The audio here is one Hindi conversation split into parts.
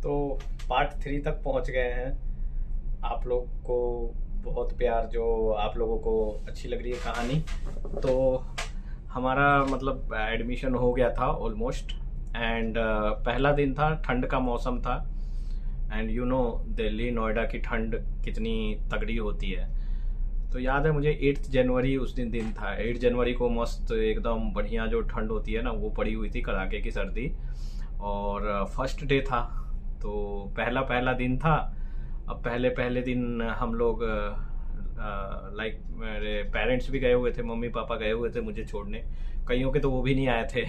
तो पार्ट 3 तक पहुंच गए हैं। आप लोग को बहुत प्यार, जो आप लोगों को अच्छी लग रही है कहानी। तो हमारा मतलब एडमिशन हो गया था ऑलमोस्ट। एंड पहला दिन था, ठंड का मौसम था। And you know Delhi Noida की ठंड कितनी तगड़ी होती है। तो याद है मुझे 8 जनवरी उस दिन था। 8 जनवरी को मस्त एकदम बढ़िया जो ठंड होती है ना, वो पड़ी हुई थी, कड़ाके की सर्दी। और फर्स्ट डे था, तो पहला पहला दिन था। अब पहले पहले दिन हम लोग लाइक मेरे पेरेंट्स भी गए हुए थे, मम्मी पापा गए हुए थे मुझे छोड़ने। कईयों के तो वो भी नहीं आए थे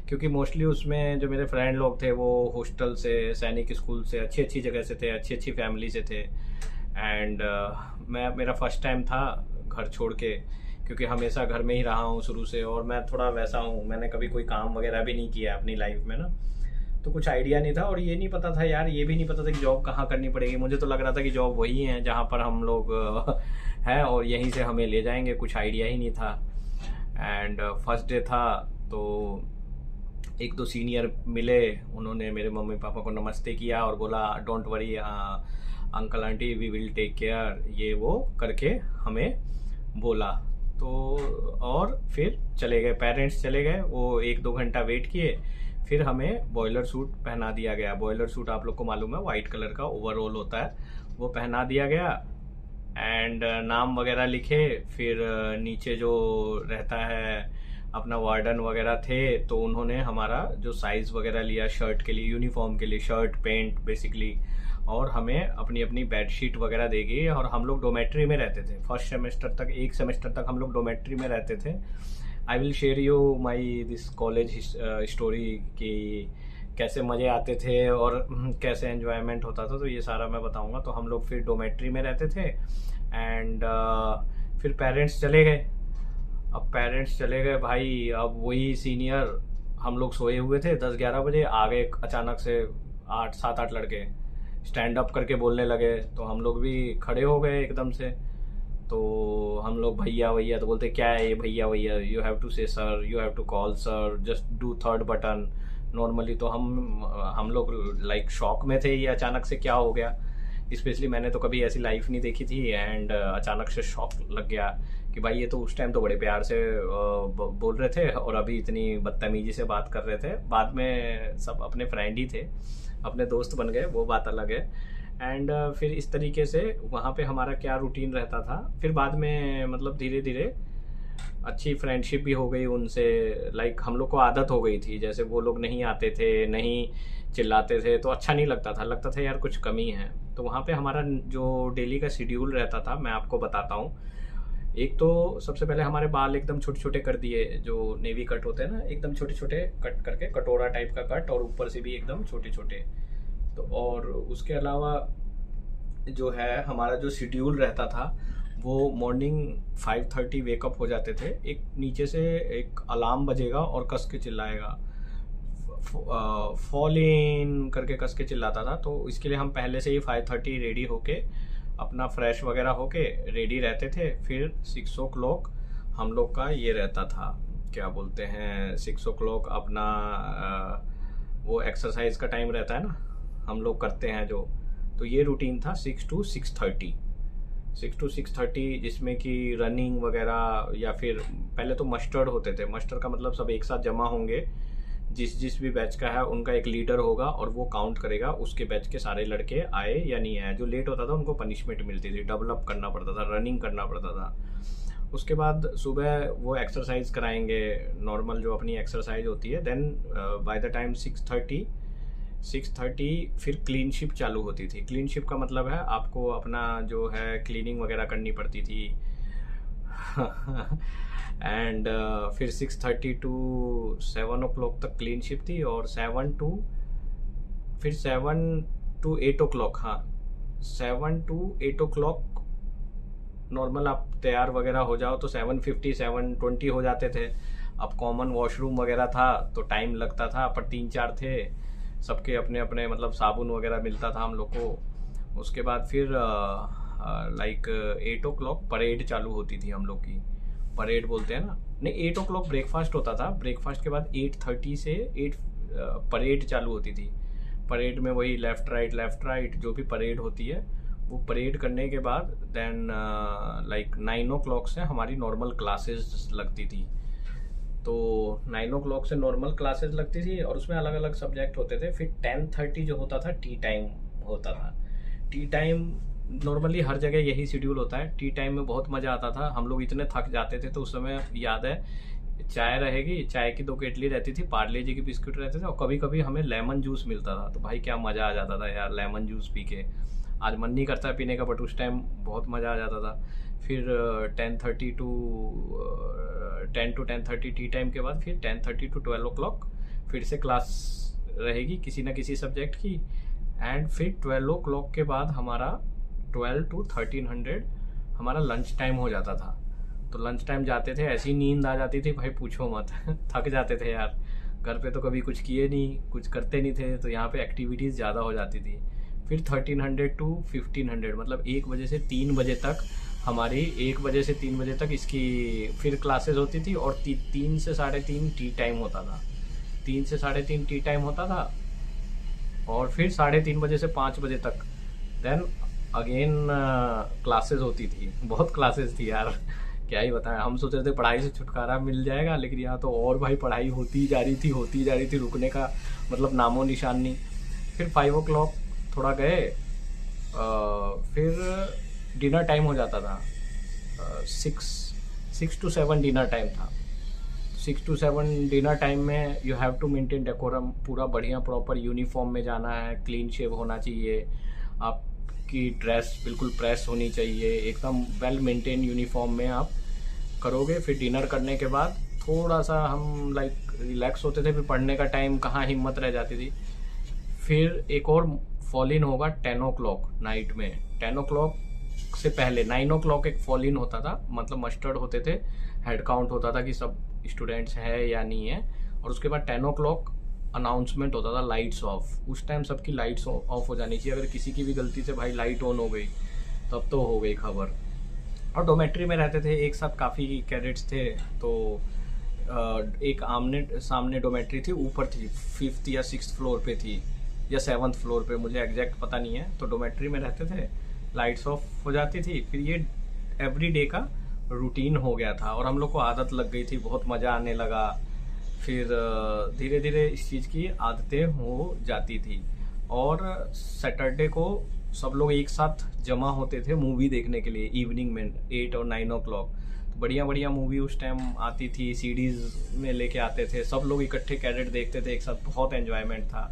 क्योंकि मोस्टली उसमें जो मेरे फ्रेंड लोग थे वो हॉस्टल से, सैनिक स्कूल से, अच्छी अच्छी जगह से थे, अच्छी अच्छी फैमिली से थे। एंड मेरा फर्स्ट टाइम था घर छोड़ के, क्योंकि हमेशा घर में ही रहा हूँ शुरू से। और मैं थोड़ा वैसा हूँ, मैंने कभी कोई काम वगैरह भी नहीं किया अपनी लाइफ में ना। तो कुछ आइडिया नहीं था, और ये नहीं पता था यार, ये भी नहीं पता था कि जॉब कहाँ करनी पड़ेगी। मुझे तो लग रहा था कि जॉब वही है जहाँ पर हम लोग हैं, और यहीं से हमें ले जाएंगे। कुछ आइडिया ही नहीं था। एंड फर्स्ट डे था, तो एक दो सीनियर मिले। उन्होंने मेरे मम्मी पापा को नमस्ते किया और बोला don't worry uncle aunty, we will take care, ये वो करके हमें बोला। तो और फिर चले गए, पेरेंट्स चले गए। वो एक दो घंटा वेट किए, फिर हमें बॉयलर सूट पहना दिया गया। बॉयलर सूट आप लोग को मालूम है, वाइट कलर का ओवरऑल होता है, वो पहना दिया गया। एंड नाम वगैरह लिखे। फिर नीचे जो रहता है अपना वार्डन वगैरह थे, तो उन्होंने हमारा जो साइज वगैरह लिया शर्ट के लिए, यूनिफॉर्म के लिए, शर्ट पैंट बेसिकली। और हमें अपनी अपनी बेडशीट वगैरह देगी। और हम लोग डोमेट्री में रहते थे फर्स्ट सेमेस्टर तक, एक सेमेस्टर तक हम लोग डोमेट्री में रहते थे। I will share you my this college story कि कैसे मज़े आते थे और कैसे एन्जॉयमेंट होता था, तो ये सारा मैं बताऊंगा। तो हम लोग फिर डोमेट्री में रहते थे। एंड फिर पेरेंट्स चले गए। अब पेरेंट्स चले गए भाई, अब वही सीनियर, हम लोग सोए हुए थे, 10-11 बजे आ गए अचानक से 8-7-8 लड़के स्टैंड अप करके बोलने लगे। तो हम लोग भी खड़े हो गए एकदम से। तो हम लोग भैया भैया, तो बोलते क्या है ये भैया भैया, you have to say sir, you have to call sir, just do third button normally. तो हम लोग लाइक शॉक में थे, ये अचानक से क्या हो गया। स्पेशली मैंने तो कभी ऐसी लाइफ नहीं देखी थी। एंड अचानक से शॉक लग गया कि भाई ये तो उस टाइम तो बड़े प्यार से बोल रहे थे, और अभी इतनी बदतमीजी से बात कर रहे थे। बाद में सब अपने फ्रेंड ही थे, अपने दोस्त बन गए, वो बात अलग है। एंड फिर इस तरीके से वहाँ पे हमारा क्या रूटीन रहता था। फिर बाद में मतलब धीरे धीरे अच्छी फ्रेंडशिप भी हो गई उनसे। लाइक हम लोग को आदत हो गई थी, जैसे वो लोग नहीं आते थे, नहीं चिल्लाते थे, तो अच्छा नहीं लगता था, लगता था यार कुछ कमी है। तो वहाँ पे हमारा जो डेली का शेड्यूल रहता था, मैं आपको बताता हूँ। एक तो सबसे पहले हमारे बाल एकदम छोटे छोटे कर दिए, जो नेवी कट होते हैं ना, एकदम छोटे छोटे कट करके, कटोरा टाइप का कट, और ऊपर से भी एकदम छोटे छोटे। तो और उसके अलावा जो है हमारा जो शेड्यूल रहता था, वो मॉर्निंग 5:30 वेकअप हो जाते थे। एक नीचे से एक अलार्म बजेगा और कस के चिल्लाएगा, फॉल इन करके कस के चिल्लाता था। तो इसके लिए हम पहले से ही 5:30 रेडी होके, अपना फ्रेश वगैरह होके रेडी रहते थे। फिर 6 o'clock हम लोग का ये रहता था, क्या बोलते हैं, 6 o'clock अपना वो एक्सरसाइज का टाइम रहता है ना, हम लोग करते हैं जो। तो ये रूटीन था 6 to 6:30, 6 to 6:30, जिसमें कि रनिंग वगैरह, या फिर पहले तो मस्टर्ड होते थे। मस्टर्ड का मतलब सब एक साथ जमा होंगे, जिस जिस भी बैच का है उनका एक लीडर होगा, और वो काउंट करेगा उसके बैच के सारे लड़के आए या नहीं आए। जो लेट होता था उनको पनिशमेंट मिलती थी, डबल अप करना पड़ता था, रनिंग करना पड़ता था। उसके बाद सुबह वो एक्सरसाइज कराएंगे, नॉर्मल जो अपनी एक्सरसाइज होती है। देन बाय द टाइम 6:30 फिर क्लीन शिप चालू होती थी। क्लीन शिप का मतलब है आपको अपना जो है क्लीनिंग वगैरह करनी पड़ती थी एंड फिर 6:30 to 7 o'clock तक क्लीन शिप थी। और 7 to 8 o'clock, हाँ, 7 to 8 o'clock नॉर्मल आप तैयार वगैरह हो जाओ तो 7:50 7:20 हो जाते थे। अब कॉमन वॉशरूम वगैरह था तो टाइम लगता था, पर 3-4 थे, सबके अपने अपने मतलब साबुन वगैरह मिलता था हम लोग को। उसके बाद फिर लाइक 8 o'clock परेड चालू होती थी हम लोग की। परेड बोलते हैं ना, नहीं, 8 o'clock ब्रेकफास्ट होता था। ब्रेकफास्ट के बाद 8:30 से 8 परेड चालू होती थी। परेड में वही लेफ़्ट राइट जो भी परेड होती है, वो परेड करने के बाद देन लाइक 9 o'clock से हमारी नॉर्मल क्लासेस लगती थी। तो 9 o'clock से नॉर्मल क्लासेस लगती थी और उसमें अलग अलग सब्जेक्ट होते थे। फिर 10:30 जो होता था टी टाइम होता था। टी टाइम नॉर्मली हर जगह यही शेड्यूल होता है। टी टाइम में बहुत मज़ा आता था। हम लोग इतने थक जाते थे तो उस समय याद है चाय रहेगी, चाय की 2 केटली रहती थी, पार्ले जी के बिस्कुट रहते थे और कभी कभी हमें लेमन जूस मिलता था। तो भाई क्या मज़ा आ जाता था यार लेमन जूस पी के। आज मन नहीं करता है पीने का, बट उस टाइम बहुत मज़ा आ जाता था। फिर 10:30 to 10:30 टी टाइम के बाद फिर 10:30 to 12 o'clock फिर से क्लास रहेगी किसी ना किसी सब्जेक्ट की। एंड फिर 12 o'clock के बाद हमारा 12 to 1300 हमारा लंच टाइम हो जाता था। तो लंच टाइम जाते थे, ऐसी नींद आ जाती थी भाई पूछो मत थक जाते थे यार। घर पे तो कभी कुछ किए नहीं, कुछ करते नहीं थे, तो यहाँ पे एक्टिविटीज़ ज़्यादा हो जाती थी। फिर 1300 to 1500 मतलब 1 बजे से 3 बजे तक हमारी 1 बजे से 3 बजे तक इसकी फिर क्लासेस होती थी और 3 से 3:30 टी टाइम होता था। 3 से 3:30 टी टाइम होता था और फिर 3:30 बजे से 5 बजे तक देन अगेन क्लासेस होती थी। बहुत क्लासेस थी यार, क्या ही बताएं। हम सोच रहे थे पढ़ाई से छुटकारा मिल जाएगा, लेकिन यहाँ तो और भाई पढ़ाई होती जा रही थी, रुकने का मतलब नामो निशान नहीं। फिर 5 o'clock थोड़ा गए, फिर डिनर टाइम हो जाता था। 6 to 7 डिनर टाइम था। 6 to 7 डिनर टाइम में you have to maintain decorum, पूरा बढ़िया प्रॉपर यूनिफॉर्म में जाना है, क्लीन शेव होना चाहिए, आपकी ड्रेस बिल्कुल प्रेस होनी चाहिए, एकदम वेल मेंटेन यूनिफॉर्म में आप करोगे। फिर डिनर करने के बाद थोड़ा सा हम लाइक रिलैक्स होते थे, फिर पढ़ने का टाइम कहाँ हिम्मत रह जाती थी। फिर एक और फॉल इन होगा 10 o'clock नाइट में। 10 o'clock से पहले 9 o'clock एक फॉल इन होता था, मतलब मस्टर्ड होते थे, हेड काउंट होता था कि सब स्टूडेंट्स है या नहीं है। और उसके बाद 10 o'clock अनाउंसमेंट होता था लाइट्स ऑफ। उस टाइम सबकी लाइट्स ऑफ हो जानी चाहिए। अगर किसी की भी गलती से भाई लाइट ऑन हो गई तब तो हो गई खबर। और डोमेट्री में रहते थे एक साथ, काफ़ी कैडेट्स थे, तो एक आमने सामने डोमेट्री थी, ऊपर थी 5th या 6th फ्लोर पे थी या 7th फ्लोर पे, मुझे एग्जैक्ट पता नहीं है। तो डोमेट्री में रहते थे, लाइट्स ऑफ हो जाती थी। फिर ये एवरी डे का रूटीन हो गया था और हम लोग को आदत लग गई थी, बहुत मज़ा आने लगा। फिर धीरे धीरे इस चीज़ की आदतें हो जाती थी। और सैटरडे को सब लोग एक साथ जमा होते थे मूवी देखने के लिए इवनिंग में 8 और 9 o'clock। तो बढ़िया बढ़िया मूवी उस टाइम आती थी, सीडीज में लेके आते थे, सब लोग इकट्ठे कैडेट देखते थे एक साथ, बहुत एंजॉयमेंट था।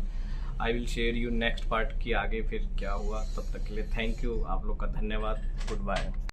I will share you next part की आगे फिर क्या हुआ। तब तक के लिए थैंक यू, आप लोग का धन्यवाद, गुड बाय।